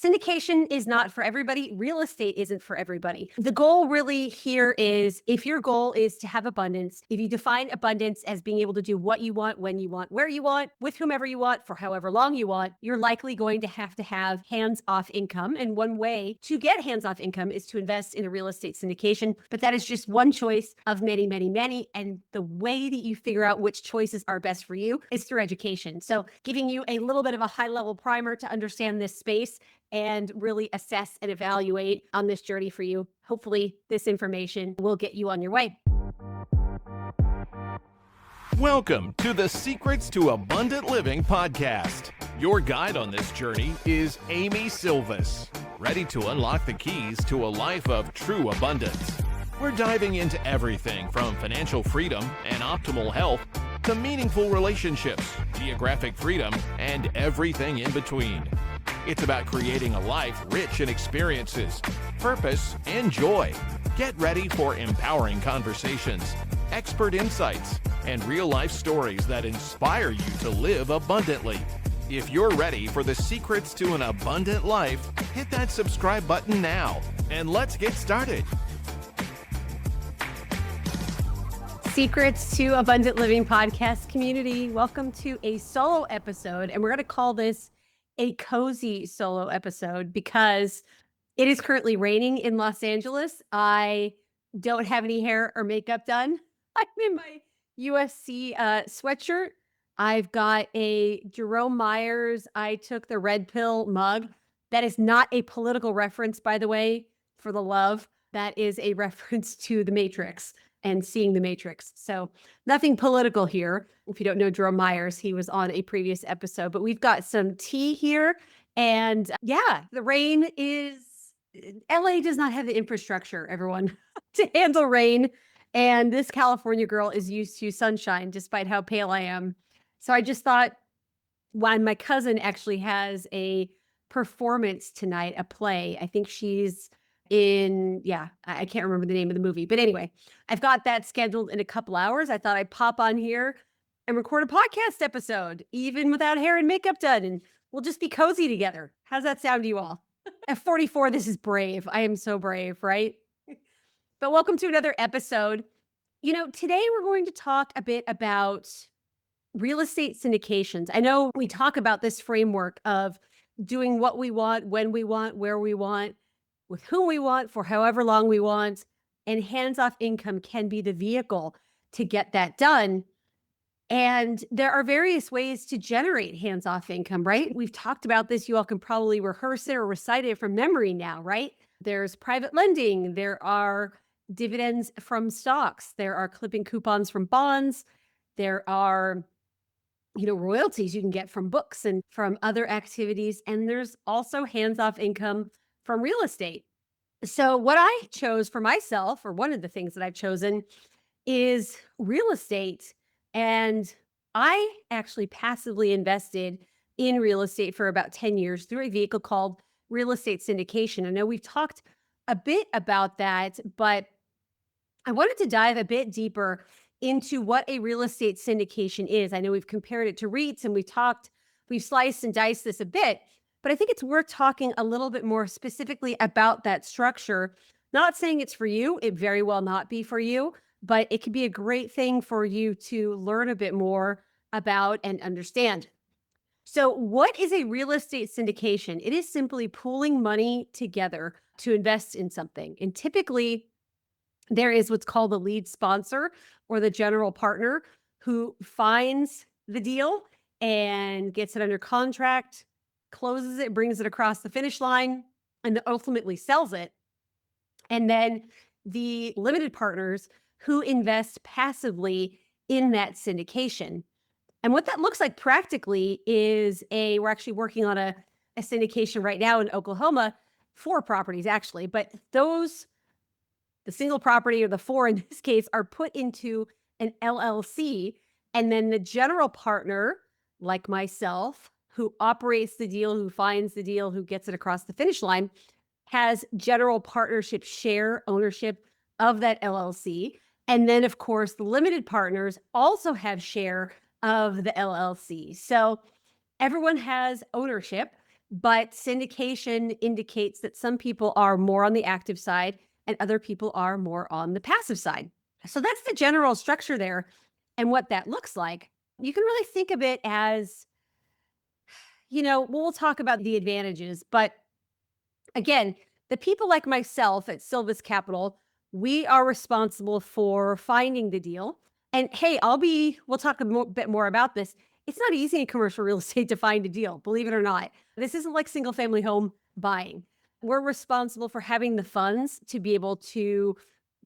Syndication is not for everybody. Real estate isn't for everybody. The goal really here is if your goal is to have abundance, if you define abundance as being able to do what you want, when you want, where you want, with whomever you want, for however long you want, you're likely going to have hands-off income. And one way to get hands-off income is to invest in a real estate syndication. But that is just one choice of many, many, many. And the way that you figure out which choices are best for you is through education. So giving you a little bit of a high-level primer to understand this space and really assess and evaluate on this journey for you. Hopefully, this information will get you on your way. Welcome to the Secrets to Abundant Living podcast. Your guide on this journey is Amy Sylvis, ready to unlock the keys to a life of true abundance. We're diving into everything from financial freedom and optimal health to meaningful relationships, geographic freedom, and everything in between. It's about creating a life rich in experiences, purpose, and joy. Get ready for empowering conversations, expert insights, and real-life stories that inspire you to live abundantly. If you're ready for the secrets to an abundant life, hit that subscribe button now, and let's get started. Secrets to Abundant Living podcast community. Welcome to a solo episode, and we're going to call this a cozy solo episode because it is currently raining in Los Angeles. I don't have any hair or makeup done. I'm in my USC sweatshirt. I've got a Jerome Myers I took the red pill mug. That is not a political reference, by the way, for the love. That is a reference to The Matrix and seeing The Matrix. So nothing political here. If you don't know Jerome Myers, he was on a previous episode, but we've got some tea here. And yeah, the rain is, LA does not have the infrastructure, everyone, to handle rain. And this California girl is used to sunshine, despite how pale I am. So I just thought, when my cousin actually has a performance tonight, a play, I think she's I can't remember the name of the movie. But anyway, I've got that scheduled in a couple hours. I thought I'd pop on here and record a podcast episode, even without hair and makeup done. And we'll just be cozy together. How's that sound to you all? At 44, this is brave. I am so brave, right? But welcome to another episode. You know, today we're going to talk a bit about real estate syndications. I know we talk about this framework of doing what we want, when we want, where we want, with whom we want, for however long we want, and hands-off income can be the vehicle to get that done. And there are various ways to generate hands-off income, right? We've talked about this. You all can probably rehearse it or recite it from memory now, right? There's private lending. There are dividends from stocks. There are clipping coupons from bonds. There are, royalties you can get from books and from other activities. And there's also hands-off income from real estate. So what I chose for myself, or one of the things that I've chosen, is real estate. And I actually passively invested in real estate for about 10 years through a vehicle called real estate syndication. I know we've talked a bit about that, but I wanted to dive a bit deeper into what a real estate syndication is. I know we've compared it to REITs and we've sliced and diced this a bit. But I think it's worth talking a little bit more specifically about that structure. Not saying it's for you. It very well not be for you, but it could be a great thing for you to learn a bit more about and understand. So what is a real estate syndication? It is simply pooling money together to invest in something. And typically, there is what's called the lead sponsor or the general partner who finds the deal and gets it under contract, closes it, brings it across the finish line, and then ultimately sells it. And then the limited partners who invest passively in that syndication. And what that looks like practically is we're actually working on a syndication right now in Oklahoma, 4 properties actually, but the single property or the 4 in this case are put into an LLC. And then the general partner, like myself, who operates the deal, who finds the deal, who gets it across the finish line, has general partnership share ownership of that LLC. And then, of course, the limited partners also have share of the LLC. So everyone has ownership. But syndication indicates that some people are more on the active side and other people are more on the passive side. So that's the general structure there and what that looks like. You can really think of it as, we'll talk about the advantages, but again, the people like myself at Sylvis Capital, we are responsible for finding the deal. And hey, we'll talk bit more about this. It's not easy in commercial real estate to find a deal, believe it or not. This isn't like single family home buying. We're responsible for having the funds to be able to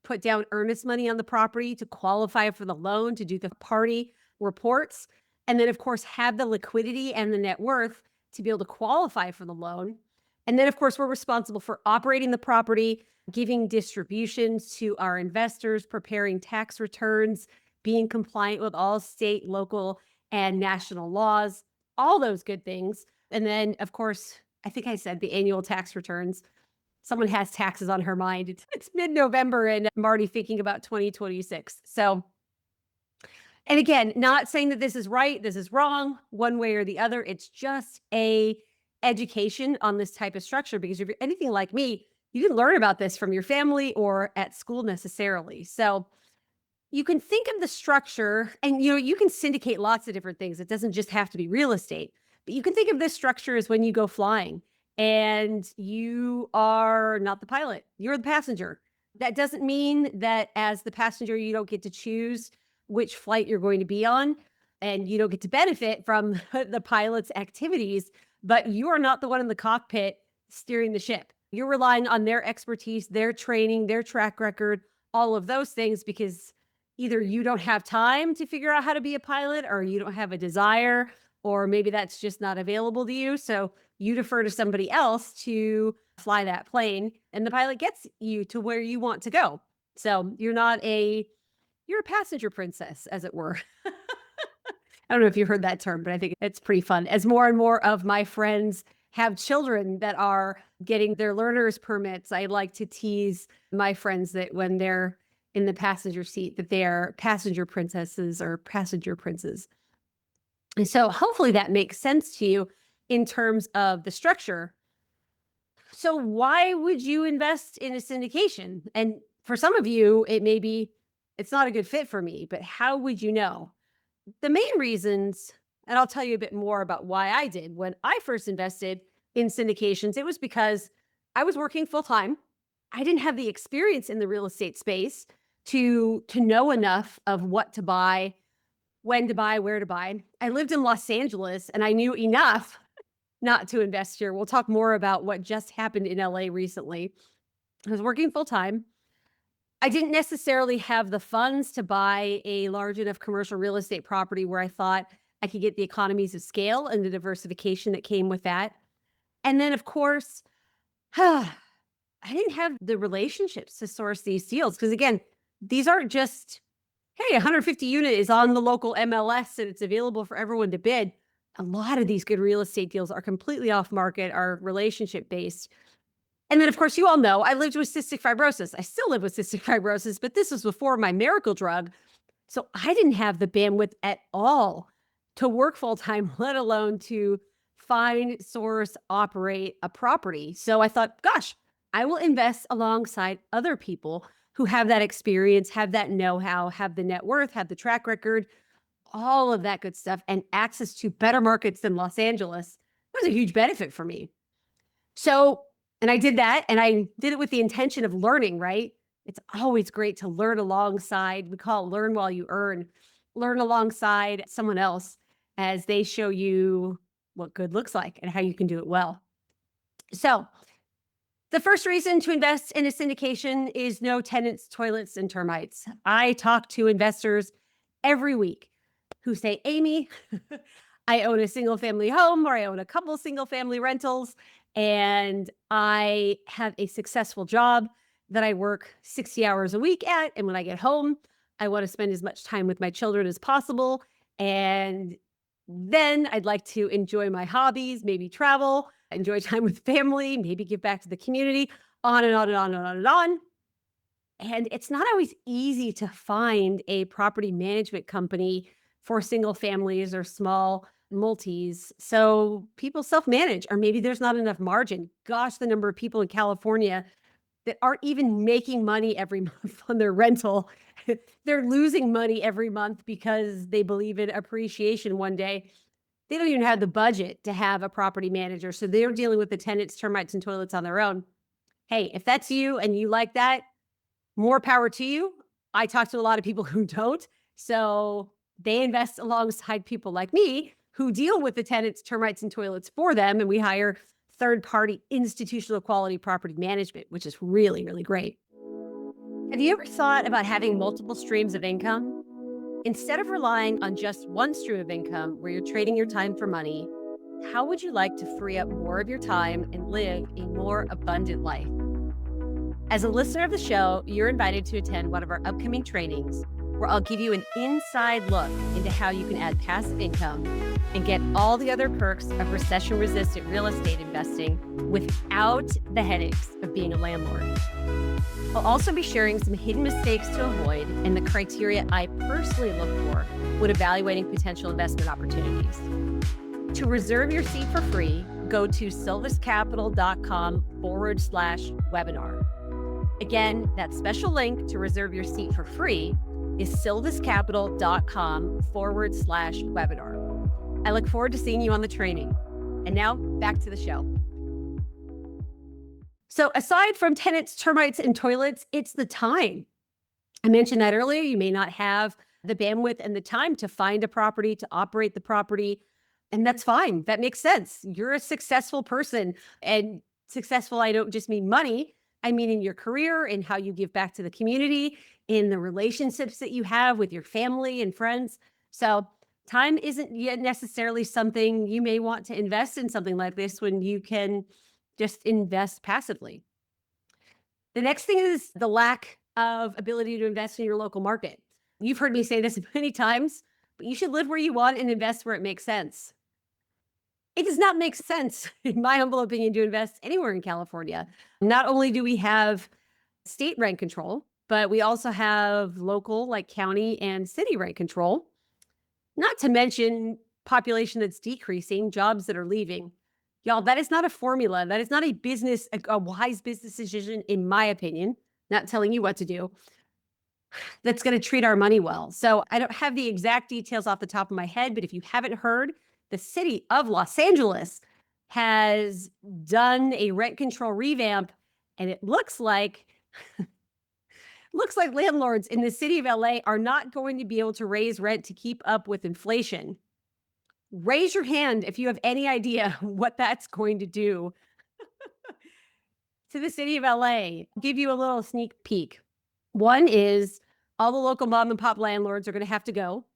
put down earnest money on the property, to qualify for the loan, to do the party reports, and then, of course, have the liquidity and the net worth to be able to qualify for the loan. And then, of course, we're responsible for operating the property, giving distributions to our investors, preparing tax returns, being compliant with all state, local, and national laws, all those good things. And then, of course, I think I said the annual tax returns. Someone has taxes on her mind. It's mid-November and I'm already thinking about 2026. So, and again, not saying that this is right, this is wrong, one way or the other. It's just a education on this type of structure because if you're anything like me, you didn't learn about this from your family or at school necessarily. So, you can think of the structure and you can syndicate lots of different things. It doesn't just have to be real estate. But you can think of this structure as when you go flying and you are not the pilot, you're the passenger. That doesn't mean that as the passenger you don't get to choose which flight you're going to be on and you don't get to benefit from the pilot's activities, but you are not the one in the cockpit steering the ship. You're relying on their expertise, their training, their track record, all of those things because either you don't have time to figure out how to be a pilot or you don't have a desire, or maybe that's just not available to you. So you defer to somebody else to fly that plane and the pilot gets you to where you want to go. So you're a passenger princess, as it were. I don't know if you heard that term, but I think it's pretty fun. As more and more of my friends have children that are getting their learner's permits, I like to tease my friends that when they're in the passenger seat, that they are passenger princesses or passenger princes. And so hopefully that makes sense to you in terms of the structure. So why would you invest in a syndication? And for some of you, it's not a good fit for me, but how would you know? The main reasons, and I'll tell you a bit more about why I did when I first invested in syndications, it was because I was working full time. I didn't have the experience in the real estate space to know enough of what to buy, when to buy, where to buy. I lived in Los Angeles and I knew enough not to invest here. We'll talk more about what just happened in LA recently. I was working full time. I didn't necessarily have the funds to buy a large enough commercial real estate property where I thought I could get the economies of scale and the diversification that came with that. And then, of course, I didn't have the relationships to source these deals because, again, these aren't just, hey, 150 unit is on the local MLS and it's available for everyone to bid. A lot of these good real estate deals are completely off market, are relationship based. And then, of course, you all know I lived with cystic fibrosis. I still live with cystic fibrosis, but this was before my miracle drug. So I didn't have the bandwidth at all to work full time, let alone to find, source, operate a property. So I thought, gosh, I will invest alongside other people who have that experience, have that know how, have the net worth, have the track record, all of that good stuff, and access to better markets than Los Angeles. It was a huge benefit for me. So, and I did that and I did it with the intention of learning, right? It's always great to learn alongside, we call it learn while you earn, learn alongside someone else as they show you what good looks like and how you can do it well. So, the first reason to invest in a syndication is no tenants, toilets, and termites. I talk to investors every week who say, Amy, I own a single family home or I own a couple single family rentals and I have a successful job that I work 60 hours a week at. And when I get home, I want to spend as much time with my children as possible. And then I'd like to enjoy my hobbies, maybe travel, enjoy time with family, maybe give back to the community, on and on and on and on and on. And it's not always easy to find a property management company for single families or small multis. So people self-manage, or maybe there's not enough margin. Gosh, the number of people in California that aren't even making money every month on their rental. They're losing money every month because they believe in appreciation one day. They don't even have the budget to have a property manager. So they're dealing with the tenants, termites, and toilets on their own. Hey, if that's you and you like that, more power to you. I talk to a lot of people who don't. So they invest alongside people like me who deal with the tenants, termites, and toilets for them. And we hire third party institutional quality property management, which is really, really great. Have you ever thought about having multiple streams of income? Instead of relying on just one stream of income where you're trading your time for money, how would you like to free up more of your time and live a more abundant life? As a listener of the show, you're invited to attend one of our upcoming trainings where I'll give you an inside look into how you can add passive income and get all the other perks of recession-resistant real estate investing without the headaches of being a landlord. I'll also be sharing some hidden mistakes to avoid and the criteria I personally look for when evaluating potential investment opportunities. To reserve your seat for free, go to sylviscapital.com/webinar. Again, that special link to reserve your seat for free is sylviscapital.com/webinar. I look forward to seeing you on the training. And now back to the show. So aside from tenants, termites, and toilets, it's the time. I mentioned that earlier. You may not have the bandwidth and the time to find a property, to operate the property, and that's fine. That makes sense. You're a successful person, and successful, I don't just mean money. I mean in your career, in how you give back to the community, in the relationships that you have with your family and friends. So time isn't yet necessarily something you may want to invest in something like this when you can just invest passively. The next thing is the lack of ability to invest in your local market. You've heard me say this many times, but you should live where you want and invest where it makes sense. It does not make sense, in my humble opinion, to invest anywhere in California. Not only do we have state rent control, but we also have local, like county and city rent control, not to mention population that's decreasing, jobs that are leaving. Y'all, that is not a formula. That is not a wise business decision, in my opinion, not telling you what to do, that's going to treat our money well. So I don't have the exact details off the top of my head, but if you haven't heard, the city of Los Angeles has done a rent control revamp, and it looks like landlords in the city of LA are not going to be able to raise rent to keep up with inflation. Raise your hand if you have any idea what that's going to do to the city of LA. I'll give you a little sneak peek. One is all the local mom and pop landlords are going to have to go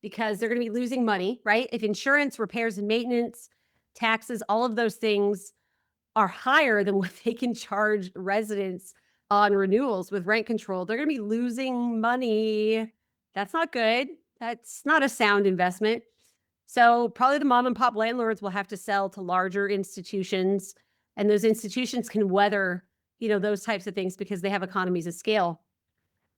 because they're going to be losing money, right? If insurance, repairs and maintenance, taxes, all of those things are higher than what they can charge residents on renewals with rent control, they're going to be losing money. That's not good. That's not a sound investment. So probably the mom and pop landlords will have to sell to larger institutions, and those institutions can weather, those types of things because they have economies of scale.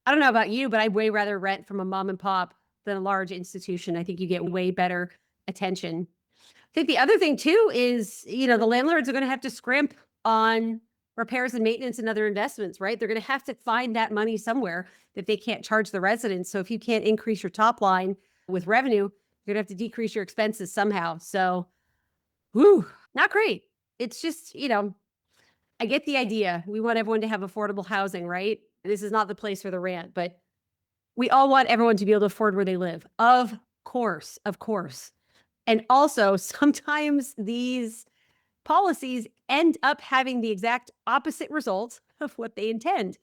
I don't know about you, but I'd way rather rent from a mom and pop than a large institution. I think you get way better attention. I think the other thing too is, the landlords are going to have to scrimp on repairs and maintenance and other investments, right? They're going to have to find that money somewhere that they can't charge the residents. So if you can't increase your top line with revenue, you're going to have to decrease your expenses somehow. So, not great. It's just, I get the idea. We want everyone to have affordable housing, right? This is not the place for the rant, but we all want everyone to be able to afford where they live. Of course, of course. And also, sometimes these policies end up having the exact opposite result of what they intend.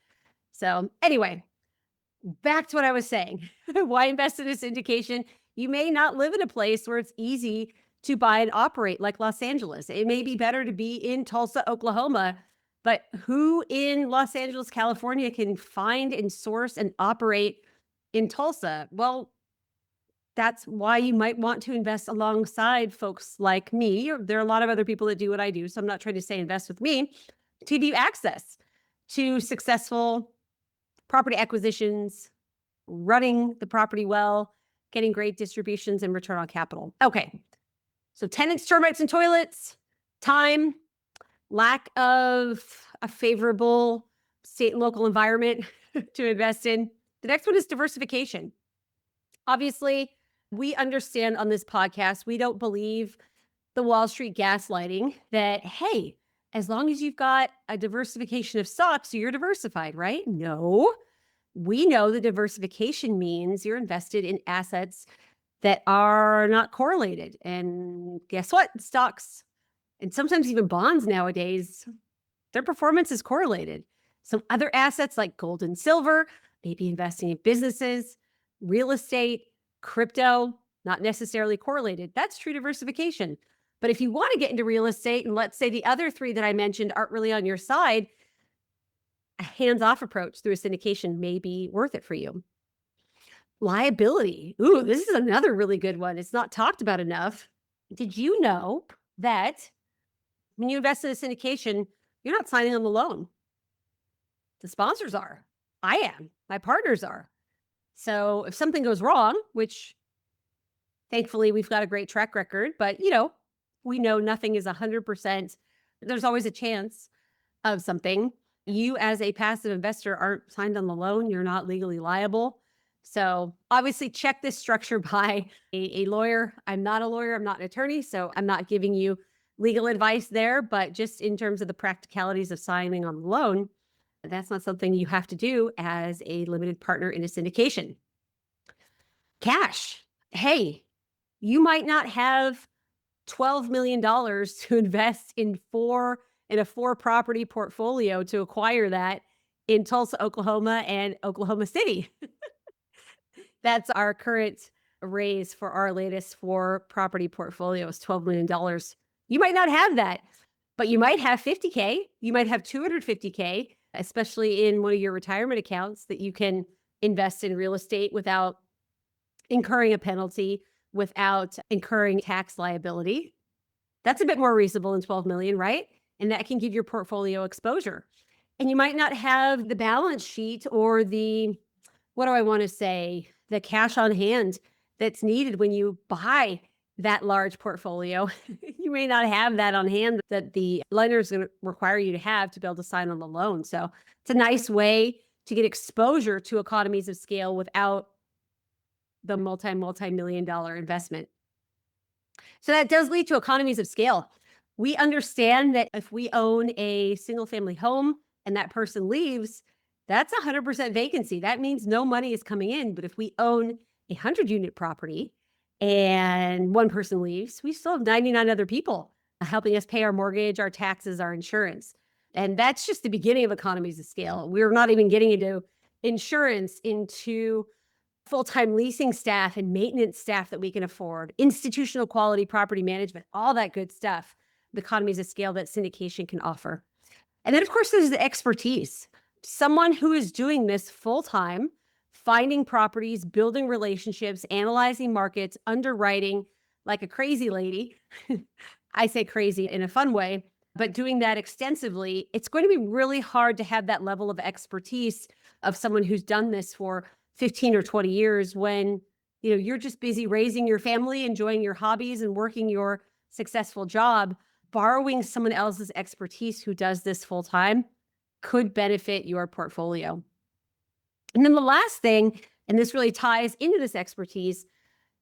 So anyway, back to what I was saying. Why invest in a syndication? You may not live in a place where it's easy to buy and operate like Los Angeles. It may be better to be in Tulsa, Oklahoma, but who in Los Angeles, California can find and source and operate in Tulsa? Well, that's why you might want to invest alongside folks like me. There are a lot of other people that do what I do, so I'm not trying to say invest with me, to give you access to successful property acquisitions, running the property well, getting great distributions and return on capital. Okay, So tenants, termites, and toilets, time, lack of a favorable state and local environment to invest in. The next one is diversification. Obviously, we understand on this podcast, we don't believe the Wall Street gaslighting that, hey, as long as you've got a diversification of stocks, you're diversified, right? No, we know that diversification means you're invested in assets that are not correlated. And guess what? Stocks and sometimes even bonds nowadays, their performance is correlated. Some other assets like gold and silver, maybe investing in businesses, real estate, crypto, not necessarily correlated. That's true diversification. But if you want to get into real estate, and let's say the other three that I mentioned aren't really on your side, a hands-off approach through a syndication may be worth it for you. Liability. Ooh, this is another really good one. It's not talked about enough. Did you know that when you invest in a syndication, you're not signing on the loan? The sponsors are. I am. My partners are. So if something goes wrong, which thankfully we've got a great track record, but we know nothing is 100%. There's always a chance of something. You as a passive investor aren't signed on the loan. You're not legally liable. So obviously check this structure by a lawyer. I'm not a lawyer. I'm not an attorney. So I'm not giving you legal advice there, but just in terms of the practicalities of signing on the loan, that's not something you have to do as a limited partner in a syndication. Cash. Hey, you might not have $12 million to invest in a four property portfolio to acquire that in Tulsa, Oklahoma and Oklahoma City. That's our current raise for our latest four property portfolios, $12 million. You might not have that, but you might have 50K. You might have 250K, especially in one of your retirement accounts that you can invest in real estate without incurring a penalty, without incurring tax liability. That's a bit more reasonable than 12 million, right? And that can give your portfolio exposure. And you might not have the balance sheet or the cash on hand that's needed when you buy that large portfolio. You may not have that on hand that the lender is going to require you to have to be able to sign on the loan. So it's a nice way to get exposure to economies of scale without the multi-million dollar investment. So that does lead to economies of scale. We understand that if we own a single family home and that person leaves, that's 100% vacancy. That means no money is coming in. But if we own a 100-unit property and one person leaves, we still have 99 other people helping us pay our mortgage, our taxes, our insurance. And that's just the beginning of economies of scale. We're not even getting into insurance, into full-time leasing staff and maintenance staff that we can afford, institutional quality property management, all that good stuff, the economies of scale that syndication can offer. And then, of course, there's the expertise. Someone who is doing this full-time, finding properties, building relationships, analyzing markets, underwriting like a crazy lady. I say crazy in a fun way, but doing that extensively, it's going to be really hard to have that level of expertise of someone who's done this for 15 or 20 years when you're just busy raising your family, enjoying your hobbies and working your successful job. Borrowing someone else's expertise who does this full time could benefit your portfolio. And then the last thing, and this really ties into this expertise,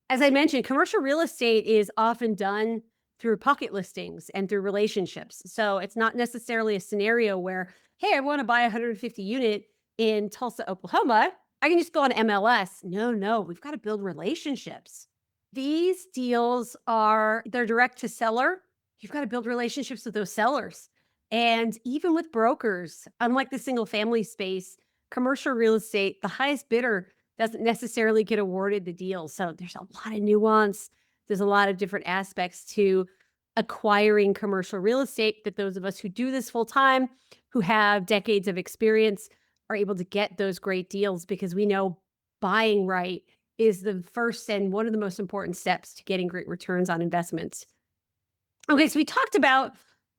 as I mentioned, commercial real estate is often done through pocket listings and through relationships. So it's not necessarily a scenario where, hey, I want to buy a 150 unit in Tulsa, Oklahoma. I can just go on MLS. No, we've got to build relationships. These deals they're direct to seller. You've got to build relationships with those sellers. And even with brokers, unlike the single family space, commercial real estate, the highest bidder doesn't necessarily get awarded the deal. So there's a lot of nuance. There's a lot of different aspects to acquiring commercial real estate that those of us who do this full time, who have decades of experience, are able to get those great deals because we know buying right is the first and one of the most important steps to getting great returns on investments. Okay, so we talked about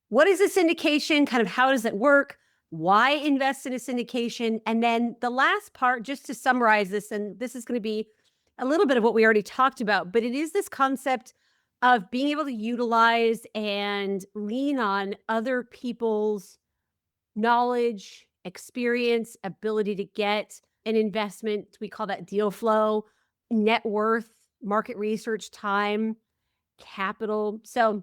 what is a syndication, kind of how does it work, why invest in a syndication, and then the last part, just to summarize this, and this is going to be a little bit of what we already talked about, but it is this concept of being able to utilize and lean on other people's knowledge, experience, ability to get an investment. We call that deal flow, net worth, market research, time, capital. So,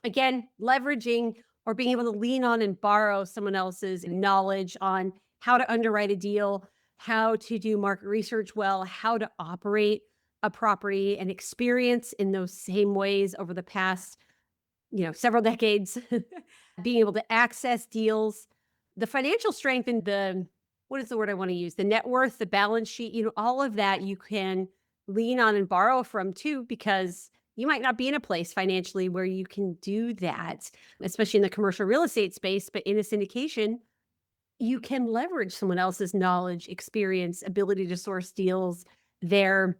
again, leveraging or being able to lean on and borrow someone else's knowledge on how to underwrite a deal, how to do market research well, how to operate a property and experience in those same ways over the past, several decades, being able to access deals, the financial strength and what is the word I want to use? The net worth, the balance sheet, all of that you can lean on and borrow from too, because you might not be in a place financially where you can do that, especially in the commercial real estate space. But in a syndication, you can leverage someone else's knowledge, experience, ability to source deals, their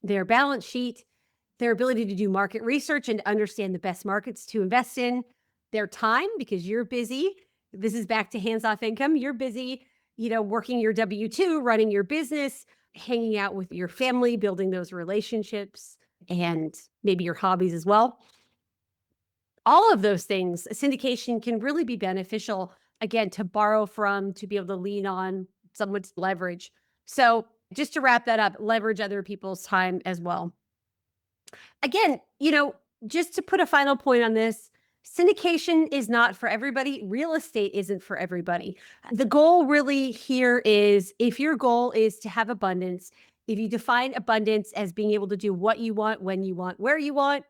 their balance sheet, their ability to do market research and to understand the best markets to invest in, their time because you're busy. This is back to hands-off income. You're busy, working your W-2, running your business, hanging out with your family, building those relationships, and maybe your hobbies as well. All of those things, a syndication can really be beneficial, again, to borrow from, to be able to lean on someone's leverage. So just to wrap that up, leverage other people's time as well. Again, just to put a final point on this, syndication is not for everybody. Real estate isn't for everybody. The goal really here is, if your goal is to have abundance, if you define abundance as being able to do what you want, when you want, where you want,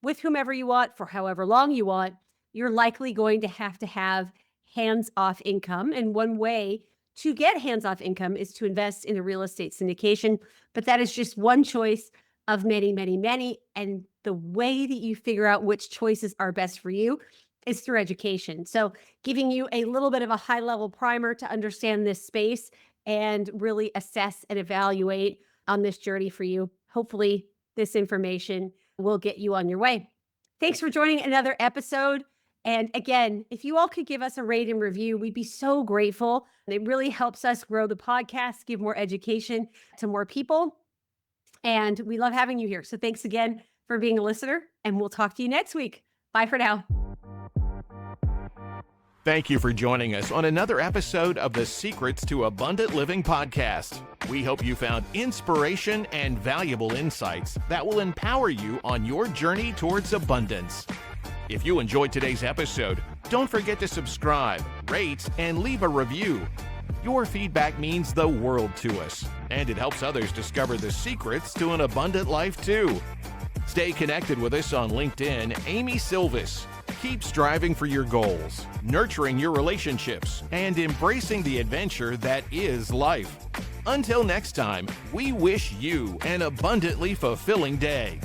with whomever you want, for however long you want, you're likely going to have hands-off income. And one way to get hands-off income is to invest in a real estate syndication. But that is just one choice of many, many, many. And the way that you figure out which choices are best for you is through education. So giving you a little bit of a high-level primer to understand this space and really assess and evaluate on this journey for you. Hopefully this information will get you on your way. Thanks for joining another episode. And again, if you all could give us a rate and review, we'd be so grateful. It really helps us grow the podcast, give more education to more people. And we love having you here. So thanks again for being a listener, and we'll talk to you next week. Bye for now. Thank you for joining us on another episode of the Secrets to Abundant Living podcast. We hope you found inspiration and valuable insights that will empower you on your journey towards abundance. If you enjoyed today's episode, don't forget to subscribe, rate, and leave a review. Your feedback means the world to us, and it helps others discover the secrets to an abundant life too. Stay connected with us on LinkedIn, Amy Sylvis. Keep striving for your goals, nurturing your relationships, and embracing the adventure that is life. Until next time, we wish you an abundantly fulfilling day.